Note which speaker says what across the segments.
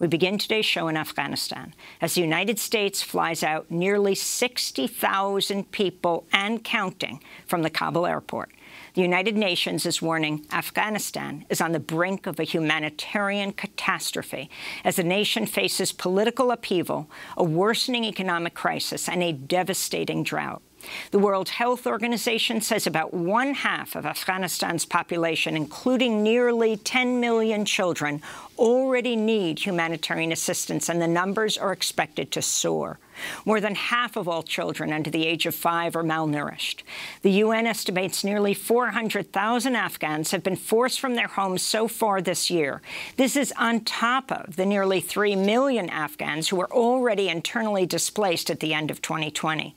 Speaker 1: We begin today's show in Afghanistan as the United States flies out nearly 60,000 people and counting from the Kabul airport. The United Nations is warning Afghanistan is on the brink of a humanitarian catastrophe as the nation faces political upheaval, a worsening economic crisis, and a devastating drought. The World Health Organization says about 1/2 of Afghanistan's population, including nearly 10 million children, already need humanitarian assistance, and the numbers are expected to soar. More than half of all children under the age of 5 are malnourished. The UN estimates nearly 400,000 Afghans have been forced from their homes so far this year. This is on top of the nearly 3 million Afghans who were already internally displaced at the end of 2020.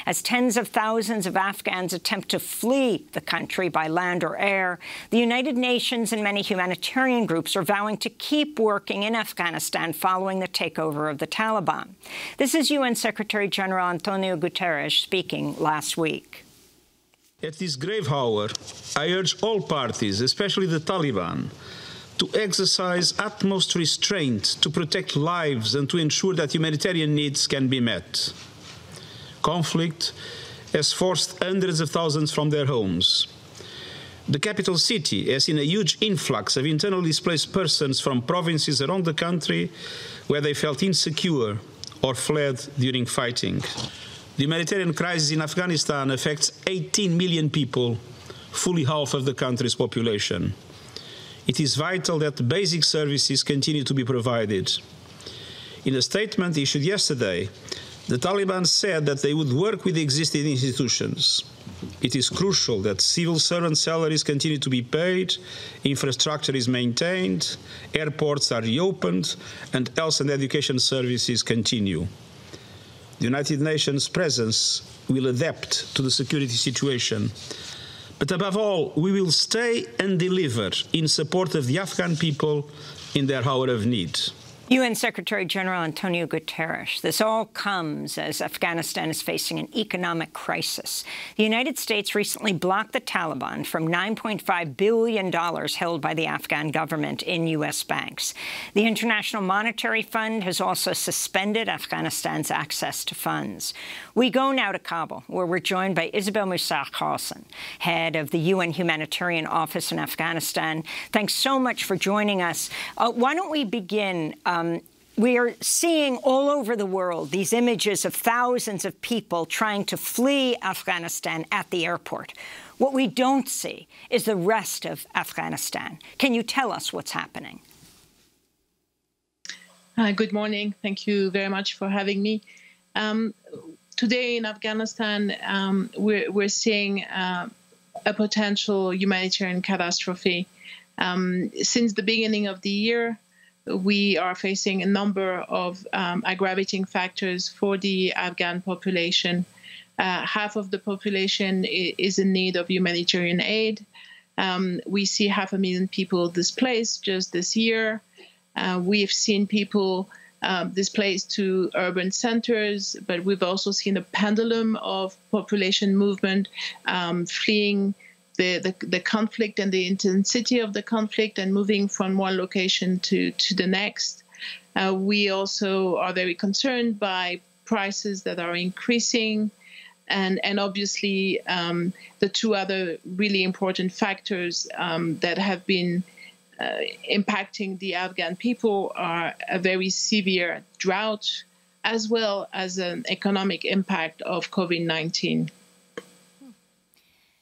Speaker 1: As tens of thousands of Afghans attempt to flee the country by land or air, the United Nations and many humanitarian groups are vowing to keep working in Afghanistan following the takeover of the Taliban. This is UN Secretary-General Antonio Guterres speaking last week.
Speaker 2: At this grave hour, I urge all parties, especially the Taliban, to exercise utmost restraint to protect lives and to ensure that humanitarian needs can be met. Conflict has forced hundreds of thousands from their homes. The capital city has seen a huge influx of internally displaced persons from provinces around the country where they felt insecure or fled during fighting. The humanitarian crisis in Afghanistan affects 18 million people, fully half of the country's population. It is vital that basic services continue to be provided. In a statement issued yesterday, the Taliban said that they would work with the existing institutions. It is crucial that civil servant salaries continue to be paid, infrastructure is maintained, airports are reopened, and health and education services continue. The United Nations presence will adapt to the security situation. But above all, we will stay and deliver in support of the Afghan people in their hour of need.
Speaker 1: UN Secretary-General Antonio Guterres. This all comes as Afghanistan is facing an economic crisis. The United States recently blocked the Taliban from $9.5 billion held by the Afghan government in U.S. banks. The International Monetary Fund has also suspended Afghanistan's access to funds. We go now to Kabul, where we're joined by Isabelle Moussard Carlsen, head of the UN Humanitarian Office in Afghanistan. Thanks so much for joining us. Why don't we begin? We are seeing all over the world these images of thousands of people trying to flee Afghanistan at the airport. What we don't see is the rest of Afghanistan. Can you tell us what's happening?
Speaker 3: Good morning. Thank you very much for having me. Today in Afghanistan, we're seeing a potential humanitarian catastrophe. Since the beginning of the year, we are facing a number of aggravating factors for the Afghan population. Half of the population is in need of humanitarian aid. We see 500,000 people displaced just this year. We've seen people displaced to urban centers, but we've also seen a pendulum of population movement fleeing the conflict and the intensity of the conflict and moving from one location to the next. We also are very concerned by prices that are increasing. And obviously, the two other really important factors that have been impacting the Afghan people are a very severe drought, as well as an economic impact of COVID-19.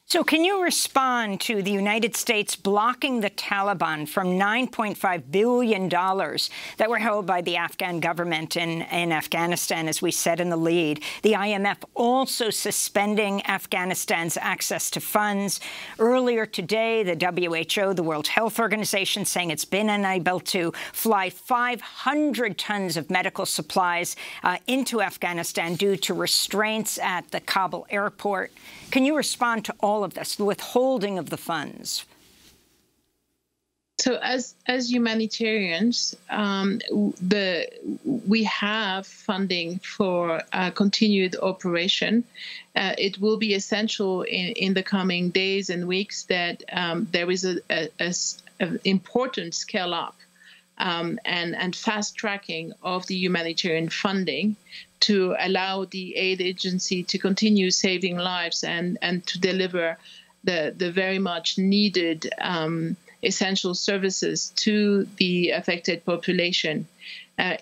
Speaker 1: So can you respond to the United States blocking the Taliban from $9.5 billion that were held by the Afghan government in Afghanistan, as we said in the lead? The IMF also suspending Afghanistan's access to funds. Earlier today, the WHO, the World Health Organization, saying it's been unable to fly 500 tons of medical supplies into Afghanistan due to restraints at the Kabul airport. Can you respond to all of this, the withholding of the funds?
Speaker 3: So as humanitarians, we have funding for continued operation. It will be essential in the coming days and weeks that there is an important scale up and fast tracking of the humanitarian funding to allow the aid agency to continue saving lives and to deliver the very much needed essential services to the affected population.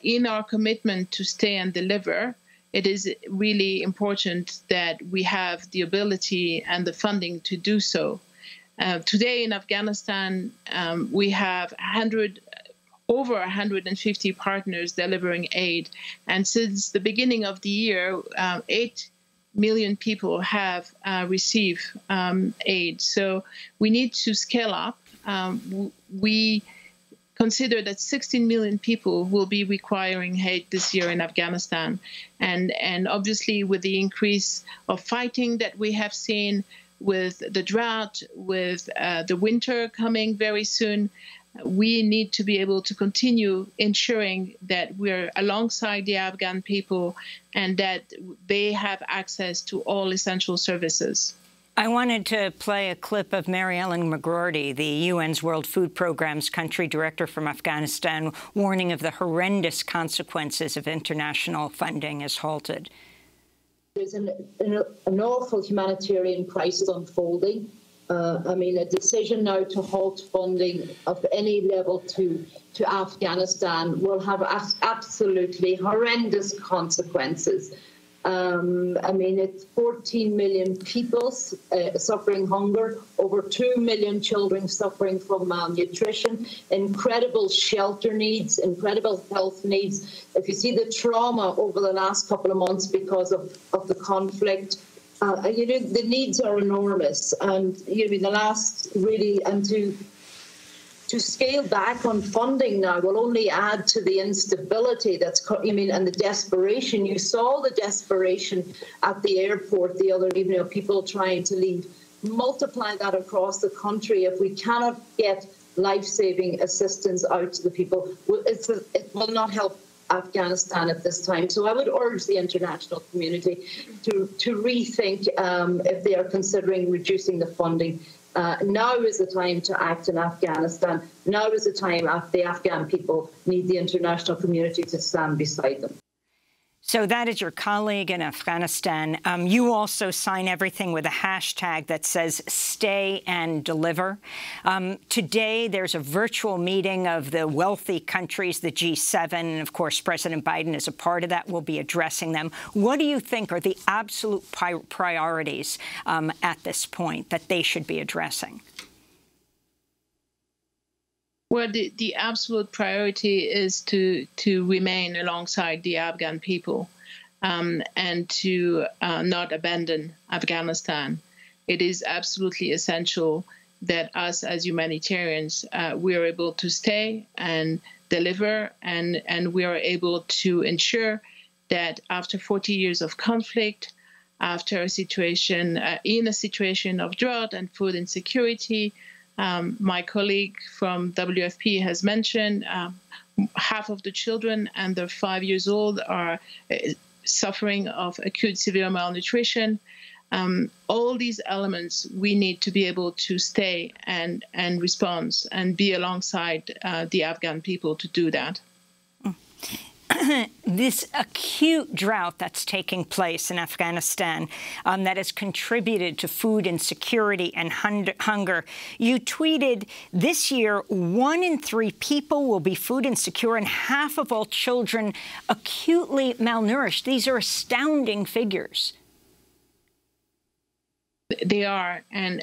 Speaker 3: In our commitment to stay and deliver, it is really important that we have the ability and the funding to do so. Today in Afghanistan, we have over 150 partners delivering aid. And since the beginning of the year, 8 million people have received aid. So we need to scale up. We consider that 16 million people will be requiring aid this year in Afghanistan. And obviously with the increase of fighting that we have seen, with the drought, with the winter coming very soon, we need to be able to continue ensuring that we're alongside the Afghan people and that they have access to all essential services.
Speaker 1: I wanted to play a clip of Mary Ellen McGroarty, the UN's World Food Programme's country director from Afghanistan, warning of the horrendous consequences if international funding is halted.
Speaker 4: There's an awful humanitarian crisis unfolding. I mean, a decision now to halt funding of any level to Afghanistan will have absolutely horrendous consequences. I mean, it's 14 million people suffering hunger, over 2 million children suffering from malnutrition, incredible shelter needs, incredible health needs. If you see the trauma over the last couple of months because of the conflict, you know, the needs are enormous. And you know, the last really, and to scale back on funding now will only add to the instability that's, I mean, and the desperation. You saw the desperation at the airport the other evening of people trying to leave. Multiply that across the country. If we cannot get life-saving assistance out to the people, it will not help Afghanistan at this time. So I would urge the international community to rethink if they are considering reducing the funding. Now is the time to act in Afghanistan. Now is the time the Afghan people need the international community to stand beside them.
Speaker 1: So that is your colleague in Afghanistan. You also sign everything with a hashtag that says stay and deliver. Today, there's a virtual meeting of the wealthy countries, the G7, and of course, President Biden is a part of that, will be addressing them. What do you think are the absolute priorities at this point that they should be addressing?
Speaker 3: Well, the absolute priority is to remain alongside the Afghan people and to not abandon Afghanistan. It is absolutely essential that us as humanitarians, we are able to stay and deliver, and we are able to ensure that after 40 years of conflict, after a situation, in a situation of drought and food insecurity, my colleague from WFP has mentioned half of the children under 5 years old are suffering of acute severe malnutrition. All these elements, we need to be able to stay and respond and be alongside the Afghan people to do that.
Speaker 1: This acute drought that's taking place in Afghanistan that has contributed to food insecurity and hunger. You tweeted, this year, 1 in 3 people will be food insecure and half of all children acutely malnourished. These are astounding figures.
Speaker 3: They are, and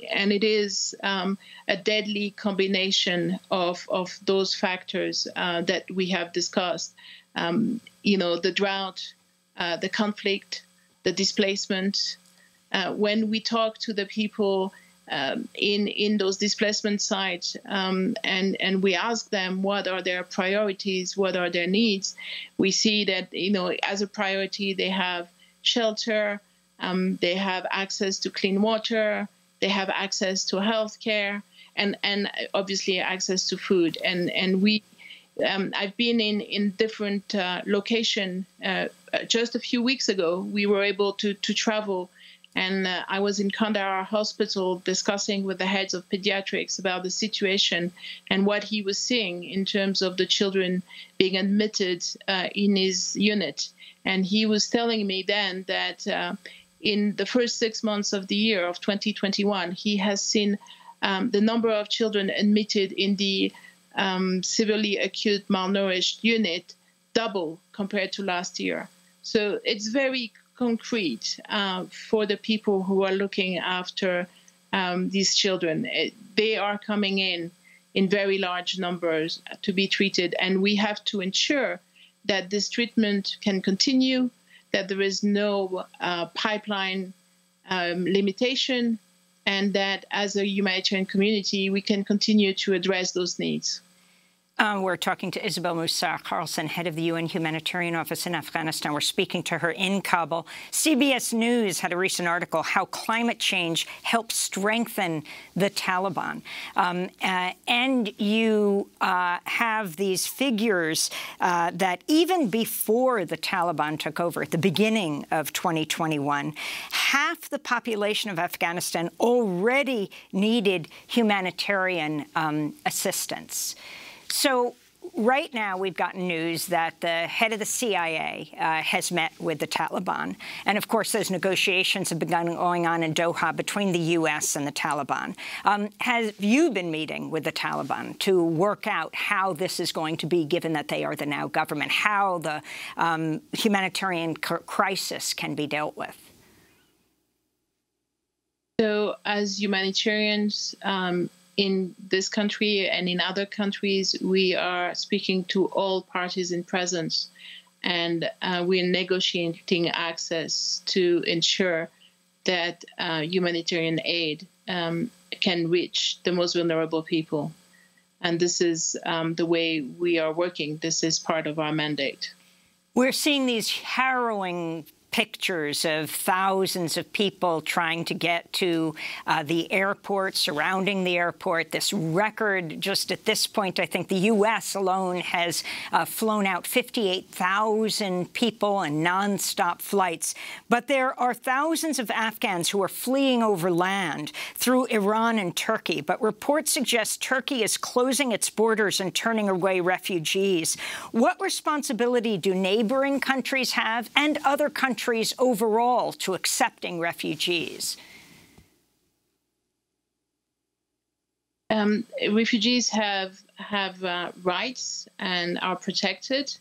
Speaker 3: it is a deadly combination of those factors that we have discussed. You know, the drought, the conflict, the displacement. When we talk to the people in those displacement sites and we ask them what are their priorities, what are their needs, we see that, you know, as a priority they have shelter. They have access to clean water, they have access to health care, and obviously access to food. And we, I've been in different locations. Just a few weeks ago, we were able to travel And I was in Kandahar Hospital discussing with the heads of pediatrics about the situation and what he was seeing in terms of the children being admitted in his unit. And he was telling me then that in the first 6 months of the year of 2021, he has seen the number of children admitted in the severely acute malnourished unit double compared to last year. So it's very concrete for the people who are looking after these children. They are coming in very large numbers to be treated, and we have to ensure that this treatment can continue, that there is no pipeline limitation, and that as a humanitarian community, we can continue to address those needs.
Speaker 1: We're talking to Isabelle Moussard Carlsen, head of the UN Humanitarian Office in Afghanistan. We're speaking to her in Kabul. CBS News had a recent article, How Climate Change Helps Strengthen the Taliban. And you have these figures that even before the Taliban took over, at the beginning of 2021, half the population of Afghanistan already needed humanitarian assistance. So right now we've gotten news that the head of the CIA has met with the Taliban. And, of course, those negotiations have begun going on in Doha between the U.S. and the Taliban. Have you been meeting with the Taliban to work out how this is going to be, given that they are the now government, how the humanitarian crisis can be dealt with?
Speaker 3: So as humanitarians, in this country and in other countries, we are speaking to all parties in presence, and we're negotiating access to ensure that humanitarian aid can reach the most vulnerable people. And this is the way we are working. This is part of our mandate.
Speaker 1: We're seeing these harrowing pictures of thousands of people trying to get to the airport, surrounding the airport. This record, just at this point, I think the U.S. alone has flown out 58,000 people in nonstop flights. But there are thousands of Afghans who are fleeing over land through Iran and Turkey. But reports suggest Turkey is closing its borders and turning away refugees. What responsibility do neighboring countries have, and other countries overall, to accepting refugees?
Speaker 3: Refugees have rights and are protected.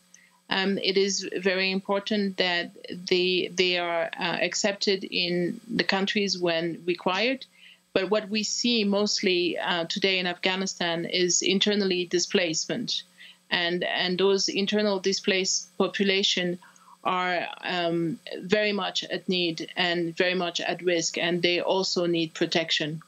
Speaker 3: It is very important that they are accepted in the countries when required. But what we see mostly today in Afghanistan is internally displacement, and those internal displaced population are very much at need and very much at risk, and they also need protection.